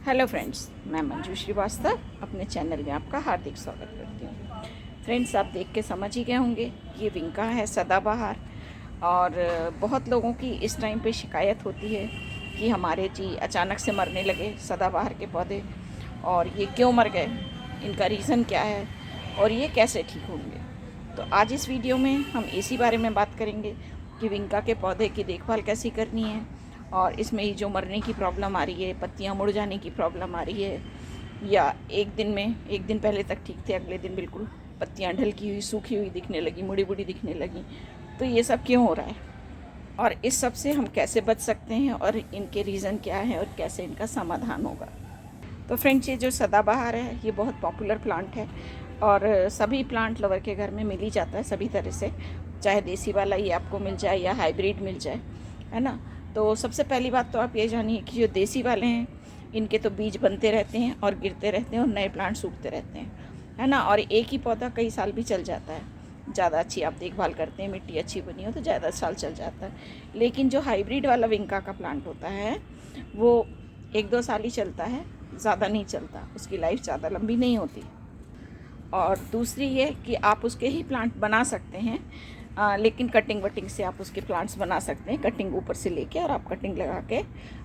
Hello friends, मैं मंजू श्रीवास्तव अपने channel में आपका हार्दिक स्वागत करती हूँ। फ्रेंड्स, आप देख के समझ ही गए होंगे ये विंका है सदाबहार। और बहुत लोगों की इस टाइम पे शिकायत होती है कि हमारे जी अचानक से मरने लगे सदाबहार के पौधे, और ये क्यों मर गए, इनका रीज़न क्या है और ये कैसे ठीक होंगे। तो आज इस वीडियो में हम इसी बारे में बात करेंगे कि विंका के पौधे की देखभाल कैसी करनी है, और इसमें जो मरने की प्रॉब्लम आ रही है, पत्तियां मुड़ जाने की प्रॉब्लम आ रही है, या एक दिन पहले तक ठीक थे, अगले दिन बिल्कुल पत्तियां ढलकी हुई सूखी हुई दिखने लगी, मुड़ी मुड़ी दिखने लगी, तो ये सब क्यों हो रहा है और इस सब से हम कैसे बच सकते हैं और इनके रीज़न क्या है और कैसे इनका समाधान होगा। तो फ्रेंड्स, ये जो सदाबहार है ये बहुत पॉपुलर प्लांट है और सभी प्लांट लवर के घर में मिल ही जाता है सभी तरह से, चाहे देसी वाला ये आपको मिल जाए या हाइब्रिड मिल जाए, है ना। तो सबसे पहली बात तो आप ये जानिए कि जो देसी वाले हैं इनके तो बीज बनते रहते हैं और गिरते रहते हैं और नए प्लांट सूखते रहते हैं, है ना। और एक ही पौधा कई साल भी चल जाता है, ज़्यादा अच्छी आप देखभाल करते हैं, मिट्टी अच्छी बनी हो तो ज़्यादा साल चल जाता है। लेकिन जो हाइब्रिड वाला विंका का प्लांट होता है वो 1-2 साल ही चलता है, ज़्यादा नहीं चलता, उसकी लाइफ ज़्यादा लंबी नहीं होती। और दूसरी ये कि आप उसके ही प्लांट बना सकते हैं, लेकिन कटिंग वटिंग से आप उसके प्लांट्स बना सकते हैं, कटिंग ऊपर से लेके, और आप कटिंग लगा के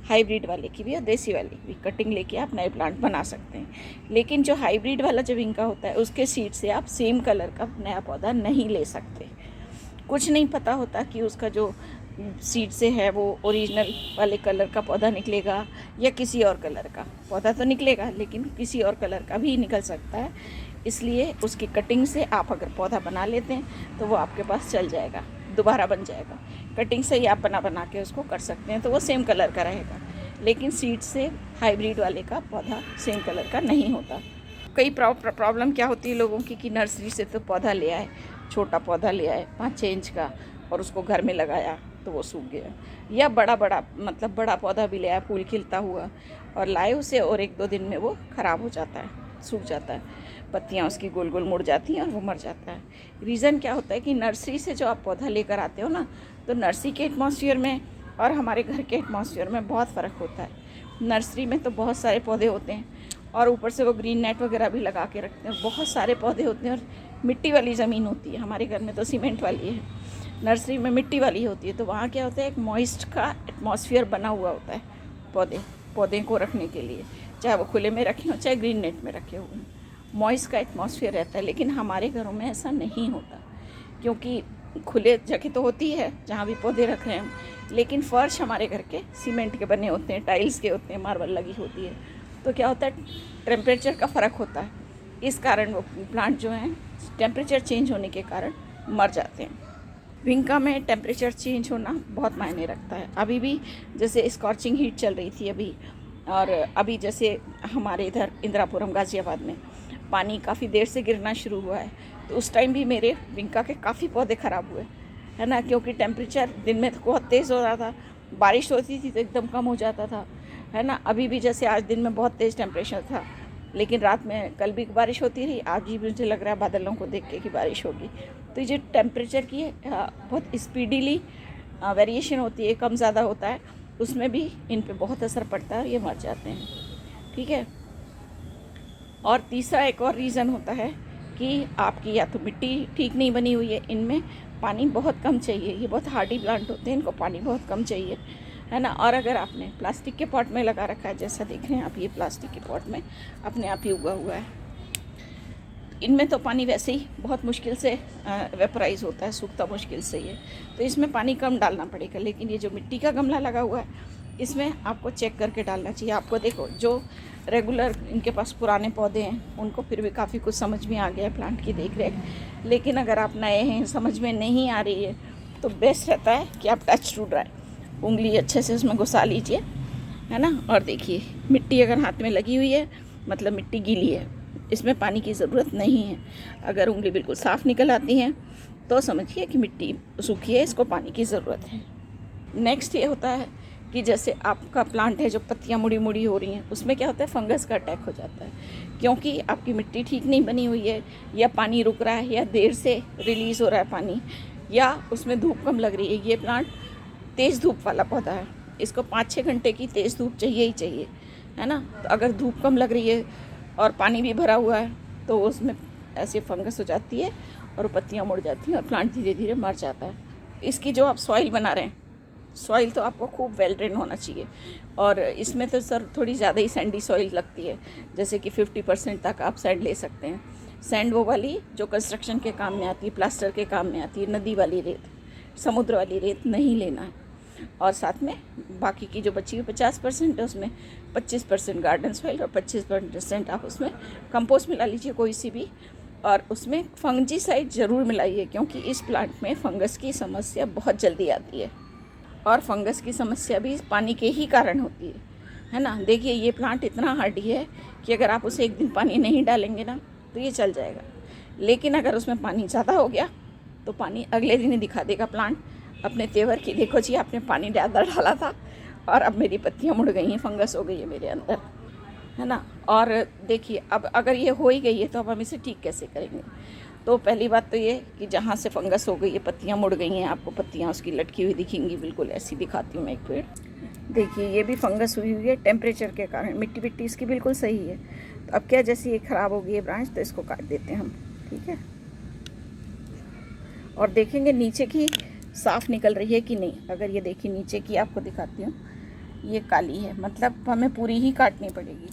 हाइब्रिड वाले की भी और देसी वाले की भी कटिंग लेके आप नए प्लांट बना सकते हैं। लेकिन जो हाइब्रिड वाला जो विंका होता है उसके सीड से आप सेम कलर का नया पौधा नहीं ले सकते। कुछ नहीं पता होता कि उसका जो सीड से है वो ओरिजिनल वाले कलर का पौधा निकलेगा या किसी और कलर का पौधा तो निकलेगा, लेकिन किसी और कलर का भी निकल सकता है। इसलिए उसकी कटिंग से आप अगर पौधा बना लेते हैं तो वो आपके पास चल जाएगा, दोबारा बन जाएगा। कटिंग से ही आप बना के उसको कर सकते हैं तो वो सेम कलर का रहेगा, लेकिन सीड से हाइब्रिड वाले का पौधा सेम कलर का नहीं होता। कई प्रॉब्लम क्या होती है लोगों की कि नर्सरी से तो पौधा ले आए, छोटा पौधा ले आए 5-6 इंच का, और उसको घर में लगाया तो वो सूख गया, या बड़ा बड़ा पौधा भी ले आया फूल खिलता हुआ और लाए उसे, और 1-2 दिन में वो ख़राब हो जाता है, सूख जाता है, पत्तियां उसकी गोल गोल मुड़ जाती हैं और वो मर जाता है। रीज़न क्या होता है कि नर्सरी से जो आप पौधा लेकर आते हो ना, तो नर्सरी के एटमॉस्फेयर में और हमारे घर के एटमॉस्फेयर में बहुत फ़र्क होता है। नर्सरी में तो बहुत सारे पौधे होते हैं और ऊपर से वो ग्रीन नेट वगैरह भी लगा के रखते हैं, बहुत सारे पौधे होते हैं और मिट्टी वाली ज़मीन होती है। हमारे घर में तो सीमेंट वाली है, नर्सरी में मिट्टी वाली होती है। तो वहाँ क्या होता है, एक मॉइस्ट का एटमॉस्फेयर बना हुआ होता है पौधे को रखने के लिए, चाहे वो खुले में रखे हों चाहे ग्रीन नेट में रखे हुए, मॉइस्ट का एटमॉस्फेयर रहता है। लेकिन हमारे घरों में ऐसा नहीं होता, क्योंकि खुले जगह तो होती है जहाँ भी पौधे रख रहे हैं, लेकिन फ़र्श हमारे घर के सीमेंट के बने होते हैं, टाइल्स के होते हैं, मार्बल लगी होती है। तो क्या होता है, टेम्परेचर का फ़र्क होता है, इस कारण वो प्लांट जो हैं टेम्परेचर चेंज होने के कारण मर जाते हैं। विंका में टेम्परेचर चेंज होना बहुत मायने रखता है। अभी भी जैसे स्कॉर्चिंग हीट चल रही थी अभी, और अभी जैसे हमारे इधर इंदिरापुरम गाज़ियाबाद में पानी काफ़ी देर से गिरना शुरू हुआ है, तो उस टाइम भी मेरे विंका के काफ़ी पौधे ख़राब हुए, है ना, क्योंकि टेम्परेचर दिन में तो बहुत तेज़ हो रहा था, बारिश होती थी तो एकदम कम हो जाता था, है ना। अभी भी जैसे आज दिन में बहुत तेज़ टेम्परेचर था, लेकिन रात में कल भी बारिश होती रही, आज भी मुझे लग रहा है बादलों को देख के कि बारिश होगी। तो ये टेम्परेचर की बहुत स्पीडीली वेरिएशन होती है, कम ज़्यादा होता है, उसमें भी इन पे बहुत असर पड़ता है और ये मर जाते हैं, ठीक है। और तीसरा एक और रीज़न होता है कि आपकी या तो मिट्टी ठीक नहीं बनी हुई है, इनमें पानी बहुत कम चाहिए, ये बहुत हार्डी प्लांट होते हैं, इनको पानी बहुत कम चाहिए, है ना। और अगर आपने प्लास्टिक के पॉट में लगा रखा है, जैसा देख रहे हैं आप, ये प्लास्टिक के पॉट में अपने आप ही उगा हुआ है, इनमें तो पानी वैसे ही बहुत मुश्किल से वेपराइज होता है, सूखता मुश्किल से ये, तो इसमें पानी कम डालना पड़ेगा। लेकिन ये जो मिट्टी का गमला लगा हुआ है इसमें आपको चेक करके डालना चाहिए। आपको देखो, जो रेगुलर इनके पास पुराने पौधे हैं उनको फिर भी काफ़ी कुछ समझ में आ गया है प्लांट की देख रेख, लेकिन अगर आप नए हैं, समझ में नहीं आ रही है, तो बेस्ट रहता है कि आप टच टू ड्राई उंगली अच्छे से उसमें घुसा लीजिए, है ना। और देखिए, मिट्टी अगर हाथ में लगी हुई है मतलब मिट्टी गीली है, इसमें पानी की ज़रूरत नहीं है। अगर उंगली बिल्कुल साफ़ निकल आती है तो समझिए कि मिट्टी सूखी है, इसको पानी की ज़रूरत है। नेक्स्ट ये होता है कि जैसे आपका प्लांट है जो पत्तियां मुड़ी मुड़ी हो रही हैं, उसमें क्या होता है, फंगस का अटैक हो जाता है, क्योंकि आपकी मिट्टी ठीक नहीं बनी हुई है, या पानी रुक रहा है, या देर से रिलीज़ हो रहा है पानी, या उसमें धूप कम लग रही है। ये प्लांट तेज़ धूप वाला पौधा है, इसको 5-6 घंटे की तेज़ धूप चाहिए ही चाहिए, है ना। तो अगर धूप कम लग रही है और पानी भी भरा हुआ है तो उसमें ऐसे फंगस हो जाती है और पत्तियाँ मुड़ जाती हैं और प्लांट धीरे धीरे मर जाता है। इसकी जो आप सॉइल बना रहे हैं, सॉइल तो आपको खूब वेल ड्रेन होना चाहिए। और इसमें तो सर थोड़ी ज़्यादा ही सैंडी सॉइल लगती है, जैसे कि 50% तक आप सैंड ले सकते हैं। सैंड वो वाली जो कंस्ट्रक्शन के काम में आती है, प्लास्टर के काम में आती है, नदी वाली रेत, समुद्र वाली रेत नहीं लेना है। और साथ में बाकी की जो बची हुई 50% है उसमें 25% गार्डन सॉइल और 25% आप उसमें कंपोस्ट मिला लीजिए कोई सी भी। और उसमें फंजीसाइड ज़रूर मिलाइए, क्योंकि इस प्लांट में फंगस की समस्या बहुत जल्दी आती है और फंगस की समस्या भी पानी के ही कारण होती है ना। देखिए ये प्लांट इतना हार्डी है कि अगर आप उसे एक दिन पानी नहीं डालेंगे ना तो ये चल जाएगा, लेकिन अगर उसमें पानी ज़्यादा हो गया तो पानी अगले दिन ही दिखा देगा प्लांट अपने तेवर की। देखो जी आपने पानी ज़्यादा डाला था और अब मेरी पत्तियाँ मुड़ गई हैं, फंगस हो गई है मेरे अंदर, है ना। और देखिए अब अगर ये हो ही गई है तो अब हम इसे ठीक कैसे करेंगे। तो पहली बात तो ये कि जहाँ से फंगस हो गई है, पत्तियाँ मुड़ गई हैं, आपको पत्तियाँ उसकी लटकी हुई दिखेंगी, बिल्कुल ऐसी दिखाती हूँ मैं एक पेड़। देखिए ये भी फंगस हुई है टेम्परेचर के कारण, मिट्टी इसकी बिल्कुल सही है। तो अब क्या, जैसे ये ख़राब हो गई है ब्रांच तो इसको काट देते हैं हम, ठीक है। और देखेंगे नीचे की साफ़ निकल रही है कि नहीं। अगर ये देखिए नीचे की आपको दिखाती हूँ, ये काली है, मतलब हमें पूरी ही काटनी पड़ेगी।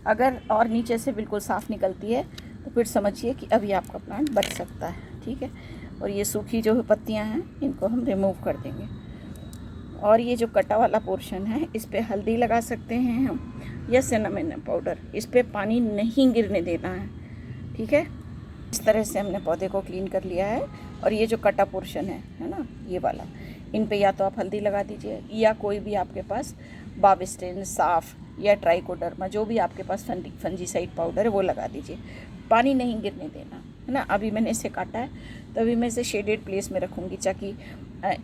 अगर और नीचे से बिल्कुल साफ़ निकलती है तो फिर समझिए कि अभी आपका प्लांट बच सकता है, ठीक है। और ये सूखी जो पत्तियां हैं इनको हम रिमूव कर देंगे। और ये जो कटा वाला पोर्शन है इस पर हल्दी लगा सकते हैं हम या सिनेमन पाउडर, इस पर पानी नहीं गिरने देना है, ठीक है। इस तरह से हमने पौधे को क्लीन कर लिया है। और ये जो कटा पोर्शन है ना, ये वाला, इन पे या तो आप हल्दी लगा दीजिए या कोई भी आपके पास बाविस्टिन, साफ या ट्राइकोडर्मा, जो भी आपके पास फंजीसाइड पाउडर है वो लगा दीजिए। पानी नहीं गिरने देना, है ना। अभी मैंने इसे काटा है तो अभी मैं इसे शेडेड प्लेस में रखूँगी, ताकि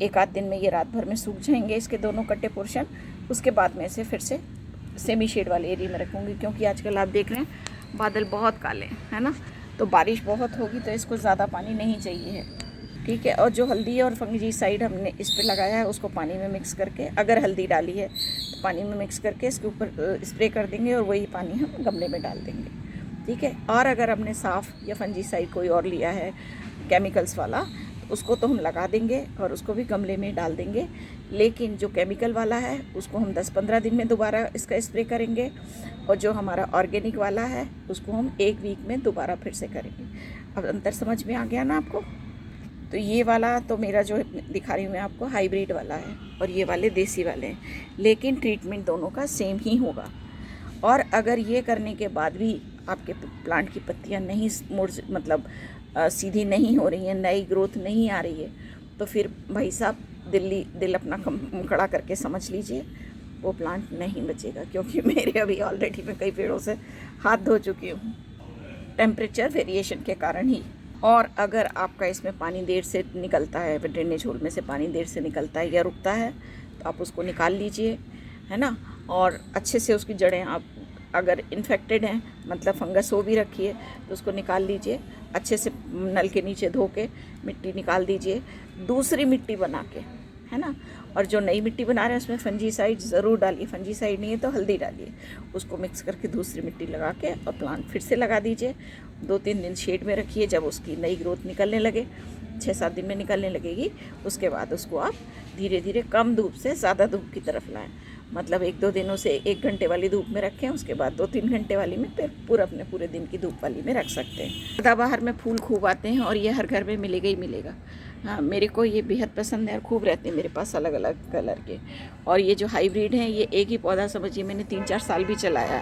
एक आध दिन में ये रात भर में सूख जाएंगे इसके दोनों कटे पोर्शन। उसके बाद में इसे फिर से सेमी शेड वाले एरिया में रखूँगी, क्योंकि आजकल आप देख रहे हैं बादल बहुत काले हैं, है ना। तो बारिश बहुत होगी तो इसको ज़्यादा पानी नहीं चाहिए है, ठीक है। और जो हल्दी और फंजीसाइड हमने इस पर लगाया है उसको पानी में मिक्स करके, अगर हल्दी डाली है तो पानी में मिक्स करके इसके ऊपर स्प्रे कर देंगे और वही पानी हम गमले में डाल देंगे, ठीक है। और अगर हमने साफ़ या फंजीसाइड कोई और लिया है केमिकल्स वाला तो उसको तो हम लगा देंगे और उसको भी गमले में डाल देंगे। लेकिन जो केमिकल वाला है उसको हम 10-15 दिन में दोबारा इसका स्प्रे करेंगे, और जो हमारा ऑर्गेनिक वाला है उसको हम 1 वीक में दोबारा फिर से करेंगे। अब अंतर समझ में आ गया ना आपको। तो ये वाला तो मेरा जो दिखा रही हूँ मैं आपको हाइब्रिड वाला है और ये वाले देसी वाले हैं, लेकिन ट्रीटमेंट दोनों का सेम ही होगा। और अगर ये करने के बाद भी आपके प्लांट की पत्तियाँ नहीं मतलब सीधी नहीं हो रही हैं, नई ग्रोथ नहीं आ रही है, तो फिर भाई साहब दिल अपना खड़ा करके समझ लीजिए वो प्लांट नहीं बचेगा। क्योंकि मेरे अभी ऑलरेडी मैं कई पेड़ों से हाथ धो चुकी हूँ टेम्परेचर वेरिएशन के कारण ही। और अगर आपका इसमें पानी देर से निकलता है, ड्रेनेज होल में से पानी देर से निकलता है या रुकता है तो आप उसको निकाल लीजिए, है ना। और अच्छे से उसकी जड़ें, आप अगर इन्फेक्टेड हैं मतलब फंगस हो भी रखी है तो उसको निकाल लीजिए, अच्छे से नल के नीचे धो के मिट्टी निकाल दीजिए, दूसरी मिट्टी बना के, है ना। और जो नई मिट्टी बना रहे हैं उसमें फंजीसाइड ज़रूर डालिए, फंजीसाइड नहीं है तो हल्दी डालिए, उसको मिक्स करके दूसरी मिट्टी लगा के और प्लांट फिर से लगा दीजिए। 2-3 दिन शेड में रखिए, जब उसकी नई ग्रोथ निकलने लगे, 6-7 दिन में निकलने लगेगी, उसके बाद उसको आप धीरे धीरे कम धूप से ज़्यादा धूप की तरफ लाएं। मतलब 1-2 दिनों से 1 घंटे वाली धूप में रखें, उसके बाद 2-3 घंटे वाली में, फिर अपने पूरे दिन की धूप वाली में रख सकते हैं। सदाबहार में फूल खूब आते हैं और ये हर घर में मिलेगा ही मिलेगा। हाँ, मेरे को ये बेहद पसंद है और खूब रहते हैं मेरे पास अलग अलग कलर के। और ये जो हाइब्रिड हैं ये एक ही पौधा समझिए मैंने 3-4 साल भी चलाया।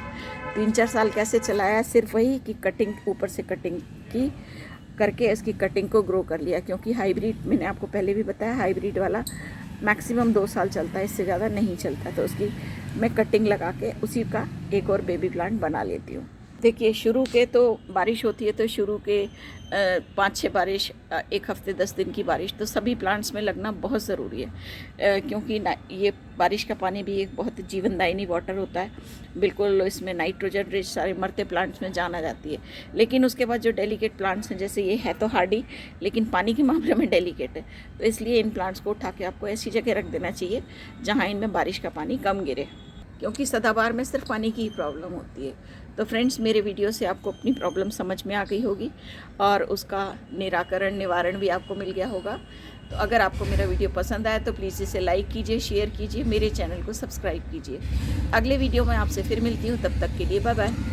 3-4 साल कैसे चलाया, सिर्फ वही कि कटिंग, ऊपर से कटिंग की करके इसकी कटिंग को ग्रो कर लिया। क्योंकि हाइब्रिड मैंने आपको पहले भी बताया, हाइब्रिड वाला मैक्सिमम 2 साल चलता है, इससे ज़्यादा नहीं चलता। तो उसकी मैं कटिंग लगा के उसी का एक और बेबी प्लांट बना लेती हूँ। देखिए शुरू के तो बारिश होती है तो शुरू के 5-6 बारिश, 1 हफ्ते 10 दिन की बारिश तो सभी प्लांट्स में लगना बहुत ज़रूरी है। क्योंकि ये बारिश का पानी भी एक बहुत जीवनदायिनी वाटर होता है, बिल्कुल इसमें नाइट्रोजन रिच सारे मरते प्लांट्स में जान आ जाती है। लेकिन उसके बाद जो डेलिकेट प्लांट्स हैं, जैसे ये है तो हार्डी लेकिन पानी के मामले में डेलिकेट है, तो इसलिए इन प्लांट्स को उठा के आपको ऐसी जगह रख देना चाहिए जहाँ इनमें बारिश का पानी कम गिरे। क्योंकि सदाबहार में सिर्फ पानी की ही प्रॉब्लम होती है। तो फ्रेंड्स, मेरे वीडियो से आपको अपनी प्रॉब्लम समझ में आ गई होगी और उसका निवारण भी आपको मिल गया होगा। तो अगर आपको मेरा वीडियो पसंद आया तो प्लीज़ इसे लाइक कीजिए, शेयर कीजिए, मेरे चैनल को सब्सक्राइब कीजिए। अगले वीडियो में आपसे फिर मिलती हूँ, तब तक के लिए बाय बाय।